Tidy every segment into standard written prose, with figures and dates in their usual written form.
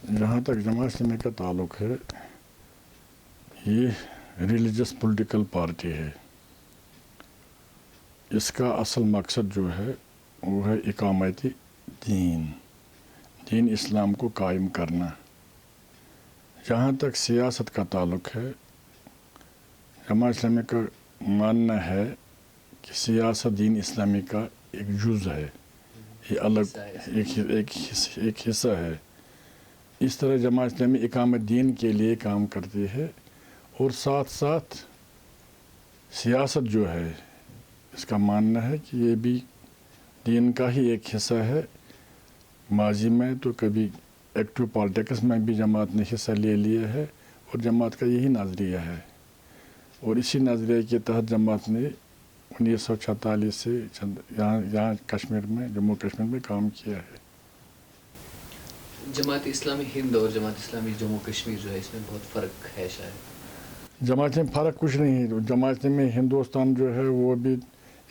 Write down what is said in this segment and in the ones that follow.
جہاں تک جماعت اسلامی کا تعلق ہے، یہ ریلیجس پولیٹیکل پارٹی ہے۔ اس کا اصل مقصد جو ہے وہ ہے اقامت دین اسلام کو قائم کرنا۔ جہاں تک سیاست کا تعلق ہے، جماعت اسلامی کا ماننا ہے کہ سیاست دین اسلامی کا ایک جز ہے، یہ الگ ایک حصہ ہے۔ اس طرح جماعت اسلامی اقامت دین کے لیے کام کرتی ہے، اور ساتھ ساتھ سیاست جو ہے اس کا ماننا ہے کہ یہ بھی دین کا ہی ایک حصہ ہے۔ ماضی میں تو کبھی ایکٹیو پالیٹکس میں بھی جماعت نے حصہ لے لیا ہے، اور جماعت کا یہی نظریہ ہے، اور اسی نظریے کے تحت جماعت نے 1946 سے یہاں کشمیر میں، جموں کشمیر میں کام کیا ہے۔ جماعت اسلامی ہند اور جماعت اسلامی جموں کشمیر جو ہے، اس میں بہت فرق ہے شاید۔ جماعت میں فرق کچھ نہیں ہے۔ جماعت میں ہندوستان جو ہے وہ بھی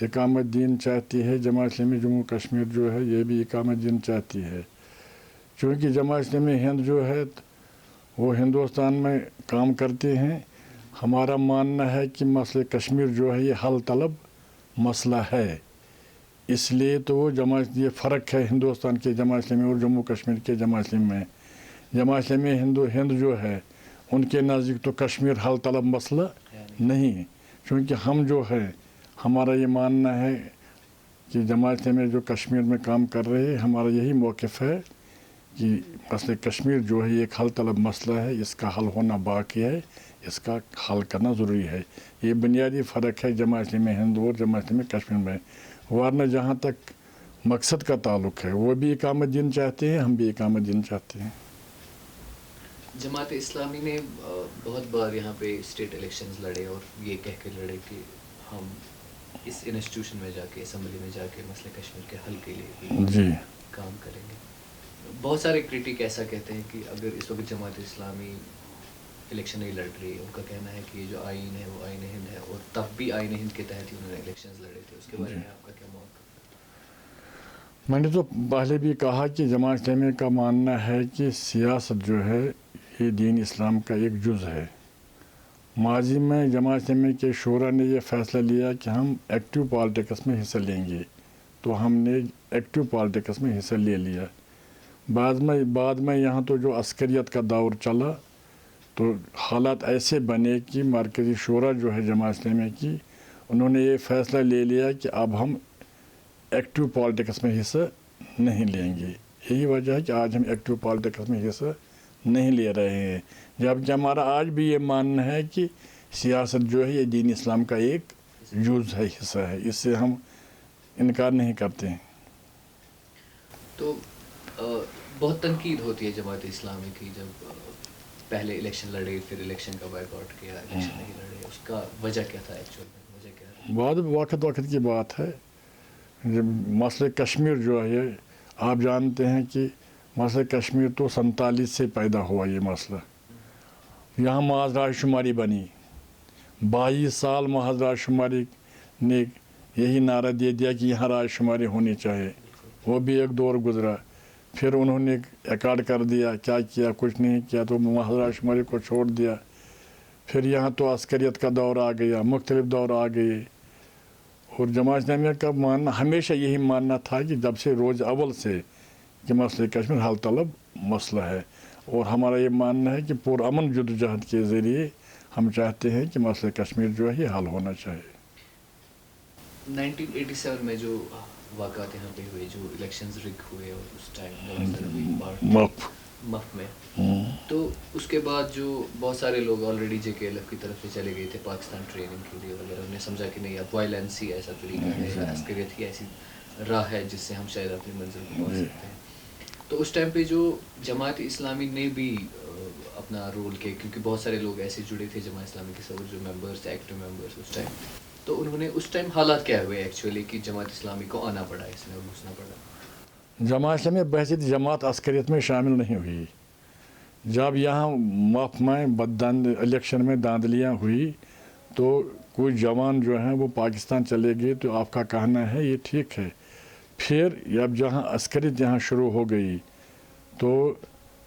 اقامت دین چاہتی ہے، جماعت اسلامی جموں کشمیر جو ہے یہ بھی اقامت دین چاہتی ہے۔ چونکہ جماعت اسلامی ہند جو ہے وہ ہندوستان میں کام کرتے ہیں، ہمارا ماننا ہے کہ مسئلہ کشمیر جو ہے یہ حل طلب مسئلہ ہے، اس لیے تو وہ یہ فرق ہے ہندوستان کے جماعت اسلامی اور جموں کشمیر کے جماعت اسلامی میں۔ جماعت اسلامی ہند جو ہے ان کے نزدیک تو کشمیر حل طلب مسئلہ نہیں، چونکہ ہم جو ہے ہمارا یہ ماننا ہے کہ جماعت اسلامی جو کشمیر میں کام کر رہے ہیں، ہمارا یہی موقف ہے کہ مسئلہ کشمیر جو ہے ایک حل طلب مسئلہ ہے، اس کا حل ہونا باقی ہے، اس کا حل کرنا ضروری ہے۔ یہ بنیادی فرق ہے جماعت اسلامی ہند اور جماعت اسلامی کشمیر میں۔ ورنہ جہاں تک مقصد کا تعلق ہے، وہ بھی اقامت دین چاہتے ہیں، ہم بھی اقامت دین چاہتے ہیں۔ جماعت اسلامی نے بہت بار یہاں پہ اسٹیٹ الیکشنز لڑے، اور یہ کہہ کے لڑے کہ ہم اس انسٹیٹیوشن میں جا کے، اسمبلی میں جا کے مسئلہ کشمیر کے حل کے لیے جی کام کریں گے۔ بہت سارے کرٹک ایسا کہتے ہیں کہ اگر اس وقت جماعت اسلامی الیکشن نہیں لڑ رہی ہے، ان کا کہنا ہے کہ یہ جو آئین ہے وہ آئین ہند ہے، اور تب بھی آئین ہند کے تحت ہی انہوں نے الیکشنز لڑے تھے۔ اس کے بارے میں آپ کا کیا موقف ہے؟ میں نے تو پہلے بھی کہا کہ جماعت اسلامی کا ماننا ہے کہ سیاست جو ہے یہ دین اسلام کا ایک جز ہے۔ ماضی میں جماعت اسلامی کے شورا نے یہ فیصلہ لیا کہ ہم ایکٹیو پالیٹکس میں حصہ لیں گے، تو ہم نے ایکٹیو پالیٹکس میں حصہ لے لیا۔ بعد میں یہاں تو جو عسکریت کا دور چلا تو حالات ایسے بنے کہ مرکزی شورا جو ہے جماعت اسلامی کی، انہوں نے یہ فیصلہ لے لیا کہ اب ہم ایکٹیو پالیٹکس میں حصہ نہیں لیں گے۔ یہی وجہ ہے کہ آج ہم ایکٹیو پالیٹکس میں حصہ نہیں لے رہے ہیں، جبکہ ہمارا آج بھی یہ ماننا ہے کہ سیاست جو ہے یہ دین اسلام کا ایک جز ہے، حصہ ہے، اس سے ہم انکار نہیں کرتے ہیں۔ تو بہت تنقید ہوتی ہے جماعت اسلامی کی، جب پہلے الیکشن لڑے، پھر الیکشن کا بائیکاٹ کیا، الیکشن نہیں لڑے، اس کا وجہ کیا تھا ایکچوئل میں؟ وجہ کیا ہے؟ وقت کی بات ہے۔ جب مسئلہ کشمیر جو ہے، آپ جانتے ہیں کہ مسئلہ کشمیر تو 47 سے پیدا ہوا یہ مسئلہ۔ یہاں محض رائے شماری بنی، 22 سال محض رائے شماری نے یہی نعرہ دے دیا کہ یہاں رائے شماری ہونی چاہیے، وہ بھی ایک دور گزرا۔ پھر انہوں نے ایکارڈ کر دیا، کیا کیا؟ کچھ نہیں کیا، تو محض رائے شماری کو چھوڑ دیا۔ پھر یہاں تو عسکریت کا دور آ گیا، مختلف دور آ گئے، اور جماعت اسلامیہ کا ماننا ہمیشہ یہی ماننا تھا کہ جب سے روز اول سے کہ مسئلہ کشمیر حل طلب مسئلہ ہے، اور ہمارا یہ ماننا ہے کہ پرامن جدوجہد کے ذریعے ہم چاہتے ہیں کہ مسئلہ کشمیر جو ہے یہ حل ہونا چاہیے۔ 1987 میں جو واقعات یہاں پہ ہوئے، جو الیکشنز رگ ہوئے، اور اس ٹائم مف میں، تو اس کے بعد جو بہت سارے لوگ آلریڈی JKLF کی طرف سے چلے گئے تھے پاکستان ٹریننگ کے لیے وغیرہ، انہوں نے سمجھا کہ نہیں، اب وائلنس ہی ایسا طریقہ ہے، یا عسکریت ہی ایسی راہ ہے جس سے ہم شاید اپنی منزل کو پہنچ سکتے ہیں۔ تو اس ٹائم پہ جو جماعت اسلامی نے بھی اپنا رول کیا، کیونکہ بہت سارے لوگ ایسے جڑے تھے جماعت اسلامی کے ساتھ جو ممبرس تھے، ایکٹیو ممبرس اس ٹائم، تو انہوں نے اس ٹائم حالات کیا ہوئے ایکچولی کہ جماعت اسلامی کو آنا پڑا، اس میں گھسنا پڑا؟ جماعت اسلامی بحثیت جماعت عسکریت میں شامل نہیں ہوئی۔ جب یہاں مف میں الیکشن میں دھاندلیاں ہوئی تو کچھ جوان جو ہیں وہ پاکستان چلے گئے، تو آپ کا کہنا ہے یہ ٹھیک ہے۔ پھر جب جہاں عسکریت یہاں شروع ہو گئی تو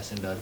SNR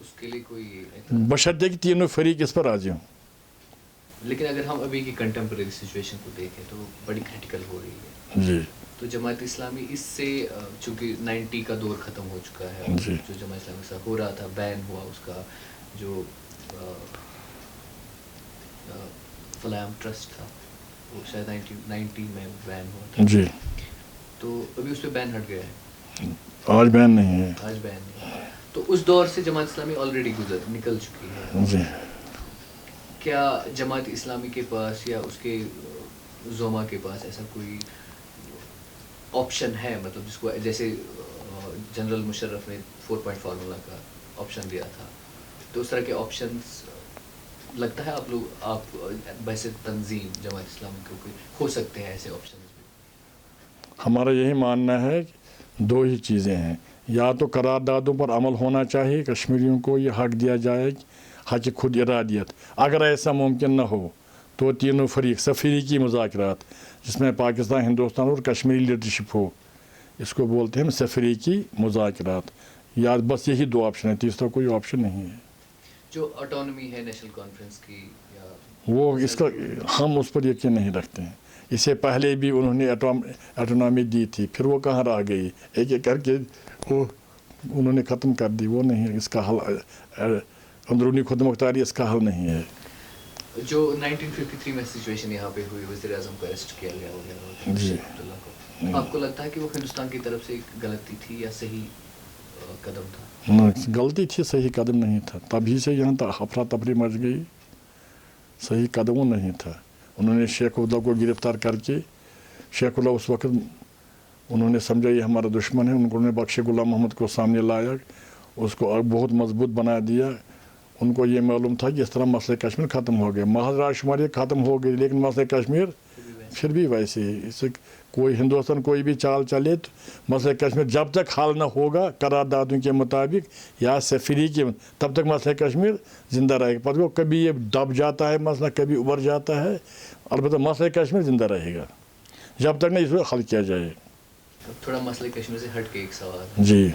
اس کے لیے کوئی بشرطے کہ تینوں فریق اس پر راضی ہوں. لیکن اگر ہم ابھی کی کنٹمپریری سچویشن کو دیکھیں تو بڑی کریٹیکل ہو رہی ہے. جی تو جماعت اسلامی اس سے چونکہ 90 کا دور ختم ہو چکا ہے, جی. جو جماعت اسلامی سے ہو رہا تھا بین ہوا, اس کا جو فلام ٹرسٹ تھا وہ شاید 1990 میں بین ہوا تھا. جی تو ابھی اس پہ بین ہٹ گیا ہے, آج بین نہیں ہے. آج بین نہیں ہے. تو اس دور سے جماعت اسلامی آلریڈی نکل چکی ہے. جی کیا جماعت اسلامی کے پاس یا اس کے زوما کے پاس ایسا کوئی آپشن ہے, مطلب جس کو جیسے جنرل مشرف نے 4 پوائنٹ فارمولا کا آپشن دیا تھا, تو اس طرح کے آپشنس لگتا ہے آپ ویسے تنظیم جماعت اسلامی کو کوئی ہو سکتے ہیں ایسے آپشنز بھی؟ ہمارا یہی ماننا ہے کہ 2 ہی چیزیں ہیں, یا تو قراردادوں پر عمل ہونا چاہیے, کشمیریوں کو یہ حق دیا جائے حق خود ارادیت. اگر ایسا ممکن نہ ہو تو تینوں فریق سفریقی مذاکرات جس میں پاکستان, ہندوستان اور کشمیری لیڈرشپ ہو, اس کو بولتے ہیں سفریقی مذاکرات. یا بس یہی 2 آپشن ہیں, تیسرا کوئی آپشن نہیں ہے. جو آٹونومی ہے نیشنل کانفرنس کی یا وہ اس کا ہم اس پر یقین نہیں رکھتے ہیں. اس سے پہلے بھی انہوں نے آٹونومی دی تھی, پھر وہ کہاں رہ گئی, ایک ایک کر کے وہ انہوں نے ختم کر دی. وہ نہیں ہے اس کا حل, اندرونی خود مختاری اس کا حل نہیں ہے. جو 1953 میں سچویشن یہاں پہ ہوئی, وزیر اعظم کو اریسٹ کیا گیا وغیرہ جی, شیخ عبداللہ کو, آپ کو لگتا ہے کہ وہ ہندوستان کی طرف سے ایک غلطی تھی یا صحیح قدم تھا؟ غلطی تھی, صحیح قدم نہیں تھا. تبھی سے یہاں تک افراتفری مچ گئی, صحیح قدم نہیں تھا. انہوں نے شیخ عبداللہ کو گرفتار کر کے, شیخ اللہ اس وقت انہوں نے سمجھا یہ ہمارا دشمن ہے, انہوں نے بخش غلام محمد کو سامنے لایا, اس کو بہت مضبوط بنا دیا. ان کو یہ معلوم تھا کہ اس طرح مسئلہ کشمیر ختم ہو گیا. محض راج شماری ختم ہو گئی, لیکن مسئلہ کشمیر پھر بھی ویسے ہی. اس سے کوئی ہندوستان کوئی بھی چال چلے تو مسئلہ کشمیر جب تک حل نہ ہوگا قراردادوں کے مطابق یا سفری کے, تب تک مسئلہ کشمیر زندہ رہے گا. پتہ کبھی یہ دب جاتا ہے مسئلہ, کبھی ابھر جاتا ہے, البتہ مسئلہ کشمیر زندہ رہے گا جب تک نہ اس کو حل کیا جائے. تھوڑا مسئلہ کشمیر سے ہٹ کے ایک سوال. جی,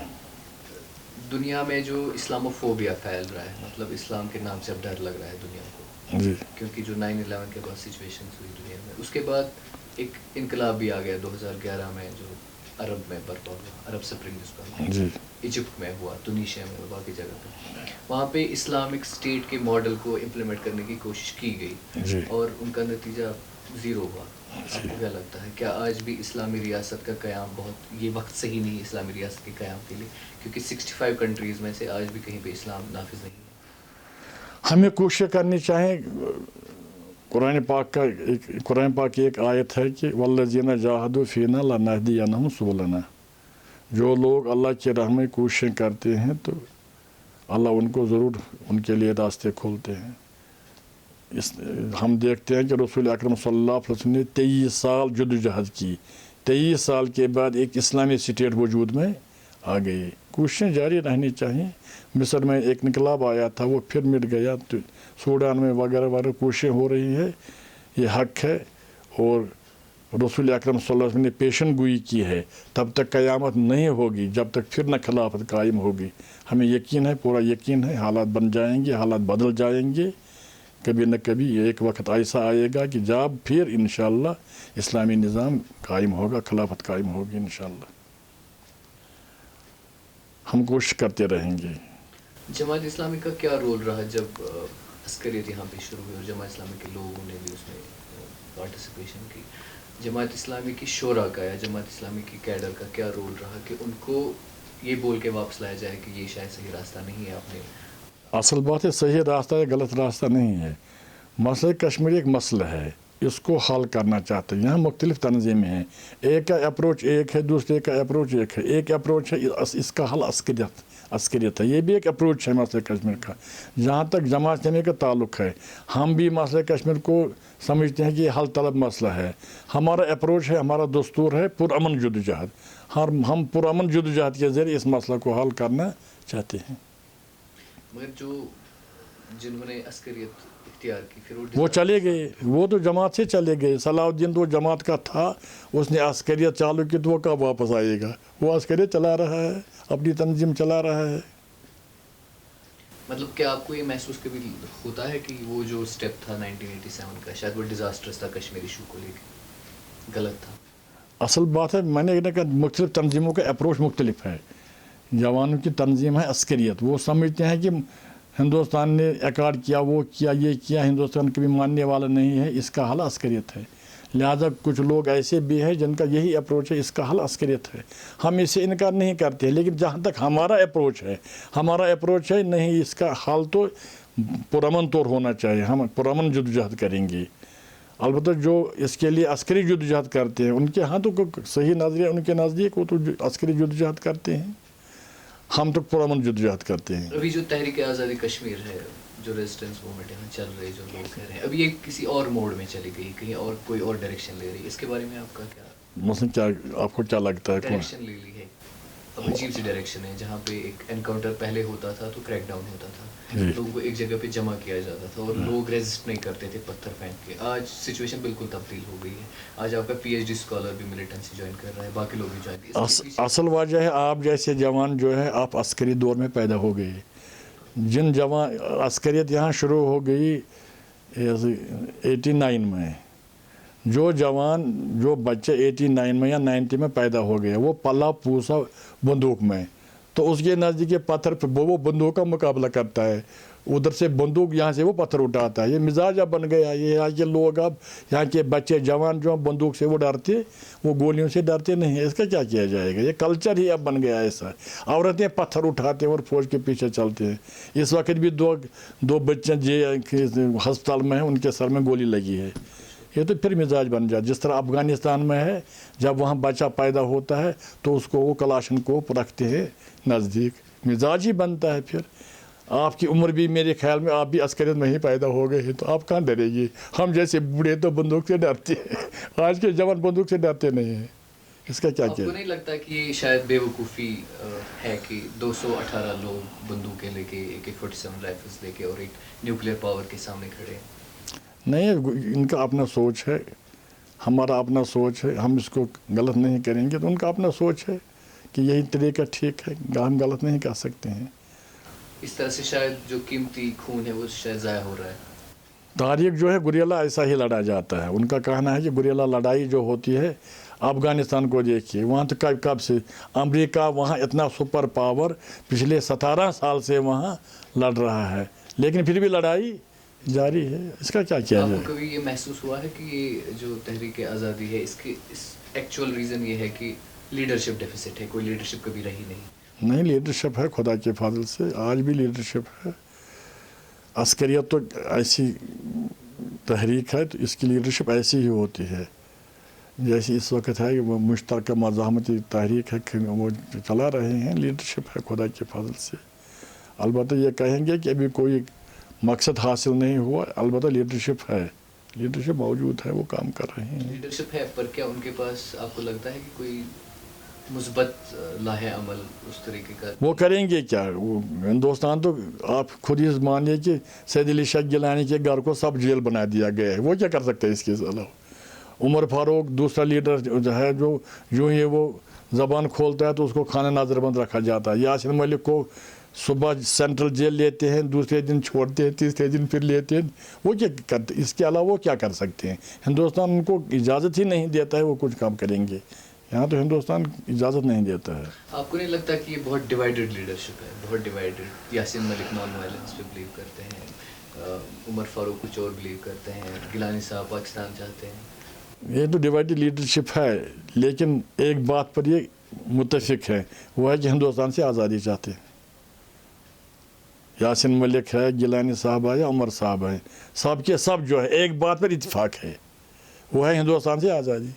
دنیا میں جو اسلاموفوبیا پھیل رہا ہے, مطلب اسلام کے نام سے اب ڈر لگ رہا ہے دنیا کو, جی, کیونکہ جو 9/11 کے بعد سچویشنز ہوئی دنیا میں, اس کے بعد ایک انقلاب بھی آ گیا 2011 میں جو عرب میں برپا ہوا, عرب سپرنگ جس کو جی, ایجپٹ میں ہوا, تونیشیا میں, باقی جگہ پہ. وہاں پہ اسلامک اسٹیٹ کے ماڈل کو امپلیمنٹ کرنے کی کوشش کی گئی, جی. اور ان کا نتیجہ 0 ہوا. آپ کو کیا لگتا ہے, کیا آج بھی اسلامی ریاست کا قیام بہت, یہ وقت صحیح نہیں اسلامی ریاست کے قیام کے لیے, کیونکہ 65 کنٹریز میں سے آج بھی کہیں پہ اسلام نافذ نہیں ہے؟ ہمیں کوشش کرنی چاہیں. قرآن پاک کی ایک آیت ہے کہ والذین جاہدوا فینا لنہدینہم سبلنا. جو لوگ اللہ کی راہ میں کوششیں کرتے ہیں تو اللہ ان کو ضرور ان کے لیے راستے کھولتے ہیں. ہم دیکھتے ہیں کہ رسول اکرم صلی اللہ علیہ وسلم نے 23 سال جدوجہد کی, 23 سال کے بعد ایک اسلامی اسٹیٹ وجود میں آ گئی. کوششیں جاری رہنی چاہیے. مصر میں ایک انقلاب آیا تھا, وہ پھر مٹ گیا. تو سوڈان میں وغیرہ وغیرہ کوششیں ہو رہی ہے, یہ حق ہے. اور رسول اکرم صلی اللہ علیہ وسلم نے پیشن گوئی کی ہے, تب تک قیامت نہیں ہوگی جب تک پھر نہ خلافت قائم ہوگی. ہمیں یقین ہے, پورا یقین ہے, حالات بن جائیں گے, حالات بدل جائیں گے. کبھی نہ کبھی ایک وقت ایسا آئے گا کہ جب پھر انشاءاللہ اسلامی نظام قائم ہوگا, خلافت قائم ہوگی انشاءاللہ. ہم کوشش کرتے رہیں گے. جماعت اسلامی کا کیا رول رہا جب عسکریت یہاں پہ شروع ہوئی اور جماعت اسلامی کے لوگوں نے بھی اس میں پارٹیسپیشن کی؟ جماعت اسلامی کی شورا کا یا جماعت اسلامی کی کیڈر کا کیا رول رہا کہ ان کو یہ بول کے واپس لایا جائے کہ یہ شاید صحیح راستہ نہیں ہے؟ آپ نے اصل بات ہے صحیح راستہ ہے, غلط راستہ نہیں ہے. مسئلہ کشمیر ایک مسئلہ ہے, اس کو حل کرنا چاہتے ہیں. یہاں مختلف تنظیمیں ہیں, ایک کا اپروچ ایک ہے, دوسرے کا اپروچ ایک ہے. ایک اپروچ ہے اس کا حل عسکریت ہے, یہ بھی ایک اپروچ ہے مسئلہ کشمیر کا. جہاں تک جماعت اسلامی کا تعلق ہے, ہم بھی مسئلہ کشمیر کو سمجھتے ہیں کہ یہ حل طلب مسئلہ ہے. ہمارا اپروچ ہے, ہمارا دستور ہے پرامن جدوجہد. ہم پرامن جدوجہد کے ذریعے اس مسئلہ کو حل کرنا چاہتے ہیں. مگر جنہوں نے عسکریت اختیار کی پھر وہ چلے گئے, وہ تو جماعت سے چلے گئے. صلاح الدین تو جماعت کا تھا, اس نے عسکریت چالو کی تو وہ کب واپس آئے گا؟ وہ عسکریت چلا رہا ہے, اپنی تنظیم چلا رہا ہے. مطلب کیا آپ کو یہ محسوس کبھی ہوتا ہے کہ وہ جو اسٹیپ تھا 1987 کا شاید وہ ڈیزاسٹرس تھا کشمیر ایشو کو لے کے، غلط تھا؟ اصل بات ہے میں نے کہا مختلف تنظیموں کا اپروچ مختلف ہے. جوانوں کی تنظیم ہے عسکریت، وہ سمجھتے ہیں کہ ہندوستان نے ایکارڈ کیا، وہ کیا، یہ کیا، ہندوستان کبھی ماننے والا نہیں ہے، اس کا حل عسکریت ہے. لہٰذا کچھ لوگ ایسے بھی ہیں جن کا یہی اپروچ ہے، اس کا حل عسکریت ہے. ہم اس سے انکار نہیں کرتے، لیکن جہاں تک ہمارا اپروچ ہے نہیں، اس کا حل تو پرامن طور ہونا چاہیے. ہم پرامن جدوجہد کریں گے. البتہ جو اس کے لیے عسکری جدوجہد کرتے ہیں ان کے ہاں تو صحیح نظریہ ان کے نزدیک، وہ تو عسکری جدوجہد کرتے ہیں. ہم تو پرامن جدوجہد کرتے ہیں. ابھی جو تحریک آزادی کشمیر ہے، جو ریزسٹنس موومنٹ یہاں چل رہی، جو لوگ کہہ رہے ہیں ابھی یہ کسی اور موڈ میں چلی گئی، کہیں اور کوئی اور ڈائریکشن لے رہی ہے، اس کے بارے میں آپ کا کیا مثلا کیا آپ کو کیا لگتا ہے؟ ڈائریکشن لے لی ہے اب عجیب سی ڈائریکشن ہے، جہاں پہ ایک انکاؤنٹر پہلے ہوتا تھا تو کریک ڈاؤن ہوتا تھا، لوگوں کو ایک جگہ پہ جمع کیا جاتا تھا اور لوگ ریزسٹ نہیں کرتے تھے پتھر پھینک کے. آج سچویشن بالکل تبدیل ہو گئی ہے. آج آپ کا پی ایچ ڈی اسکالر بھی ملیٹنسی جوائن کر رہا ہے، باقی لوگ بھی جوائن. اصل وجہ ہے آپ جیسے جوان جو ہے آپ عسکری دور میں پیدا ہو گئے. جن جوان عسکریت یہاں شروع ہو گئی 89 میں، جو جوان جو بچے 89 میں یا 90 میں پیدا ہو گئے وہ پلا پوسا بندوق میں، تو اس کے نزدیک پتھر پہ وہ بندوق کا مقابلہ کرتا ہے. ادھر سے بندوق یہاں سے وہ پتھر اٹھاتا ہے. یہ مزاج اب بن گیا. یہ یہاں کے لوگ اب یہاں کے بچے جوان جو بندوق سے وہ ڈرتے، وہ گولیوں سے ڈرتے نہیں ہیں. اس کا کیا کیا جائے گا؟ یہ کلچر ہی اب بن گیا ایسا. عورتیں پتھر اٹھاتے ہیں اور فوج کے پیچھے چلتے ہیں. اس وقت بھی دو بچے ہسپتال میں ہیں، ان کے سر میں گولی لگی ہے. یہ تو پھر مزاج بن جاتا. جس طرح افغانستان میں ہے، جب وہاں بچہ پیدا ہوتا ہے تو اس کو وہ کلاشن کو رکھتے ہیں نزدیک. مزاج ہی بنتا ہے. پھر آپ کی عمر بھی میرے خیال میں آپ بھی عسکریت میں ہی پیدا ہو گئے ہیں، تو آپ کہاں ڈرے گی؟ ہم جیسے بوڑھے تو بندوق سے ڈرتے ہیں، آج کے جوان بندوق سے ڈرتے نہیں ہیں. اس کا کیا آپ کو نہیں لگتا کہ یہ شاید بے وقوفی ہے کہ 218 لوگ بندوقیں لے کے AK-47 رائفلز لے کے اور ایک نیوکلیر پاور کے سامنے کھڑے ہیں؟ نہیں، ان کا اپنا سوچ ہے، ہمارا اپنا سوچ ہے. ہم اس کو غلط نہیں کریں گے. تو ان کا اپنا سوچ ہے کہ یہی طریقہ ٹھیک ہے، ہم غلط نہیں کر سکتے ہیں. اس طرح سے شاید جو قیمتی خون ہے وہ شاید ضائع ہو رہا ہے. تاریخ جو ہے گریلا ایسا ہی لڑا جاتا ہے. ان کا کہنا ہے کہ گریلا لڑائی جو ہوتی ہے، افغانستان کو دیکھیے، وہاں تو کب سے امریکہ وہاں اتنا سپر پاور پچھلے 17 سال سے وہاں لڑ رہا ہے، لیکن پھر بھی لڑائی جاری ہے. اس کا کیا کیا جائے؟ آپ کو کبھی یہ محسوس ہوا ہے کہ یہ جو تحریک آزادی ہے اس ایکچوئل ریزن یہ ہے کہ لیڈرشپ ڈیفیسٹ ہے، کوئی لیڈرشپ کبھی رہی نہیں؟ لیڈرشپ ہے خدا کے فضل سے. آج بھی لیڈرشپ ہے. عسکریت تو ایسی تحریک ہے تو اس کی لیڈرشپ ایسی ہی ہوتی ہے جیسی اس وقت ہے. وہ مشترکہ مزاحمتی تحریک ہے کہ وہ چلا رہے ہیں. لیڈرشپ ہے خدا کے فضل سے. البتہ یہ کہیں گے کہ ابھی کوئی مقصد حاصل نہیں ہوا. البتہ لیڈرشپ ہے، لیڈرشپ موجود ہے، وہ کام کر رہے ہیں. لیڈرشپ ہے، پر کیا ان کے پاس آپ کو لگتا ہے کہ کوئی مثبت لاہے عمل اس طریقے کا؟ وہ کریں گے کیا؟ ہندوستان تو آپ خود ہی مانیے کہ سید علی شاہ گیلانی کے گھر کو سب جیل بنا دیا گیا ہے. وہ کیا کر سکتے ہیں اس کے علاوہ؟ عمر فاروق دوسرا لیڈر جو ہے، جو یوں ہی وہ زبان کھولتا ہے تو اس کو خانہ نظر بند رکھا جاتا ہے. یاسین ملک کو صبح سینٹرل جیل لیتے ہیں، دوسرے دن چھوڑتے ہیں، تیسرے دن پھر لیتے ہیں. وہ کیا کرتے؟ اس کے علاوہ وہ کیا کر سکتے ہیں؟ ہندوستان ان کو اجازت ہی نہیں دیتا ہے وہ کچھ کام کریں گے. یہاں تو ہندوستان اجازت نہیں دیتا ہے. آپ کو نہیں لگتا کہ یہ بہت ڈیوائیڈڈ لیڈرشپ ہے؟ بہت divided. Yasin Malik non violence پہ بلیو کرتے ہیں، عمر فاروق کچھ اور بلیو کرتے ہیں، گیلانی صاحب پاکستان چاہتے ہیں. یہ تو ڈیوائیڈڈ لیڈرشپ ہے، لیکن ایک بات پر یہ متفق ہے، وہ ہے کہ ہندوستان سے آزادی چاہتے ہیں. یاسین ملک ہے، گیلانی صاحب ہے، عمر صاحب ہیں، سب کے سب جو ہے ایک بات پر اتفاق ہے، وہ ہے ہندوستان سے آزادی.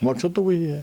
مقصد تو وہی ہے.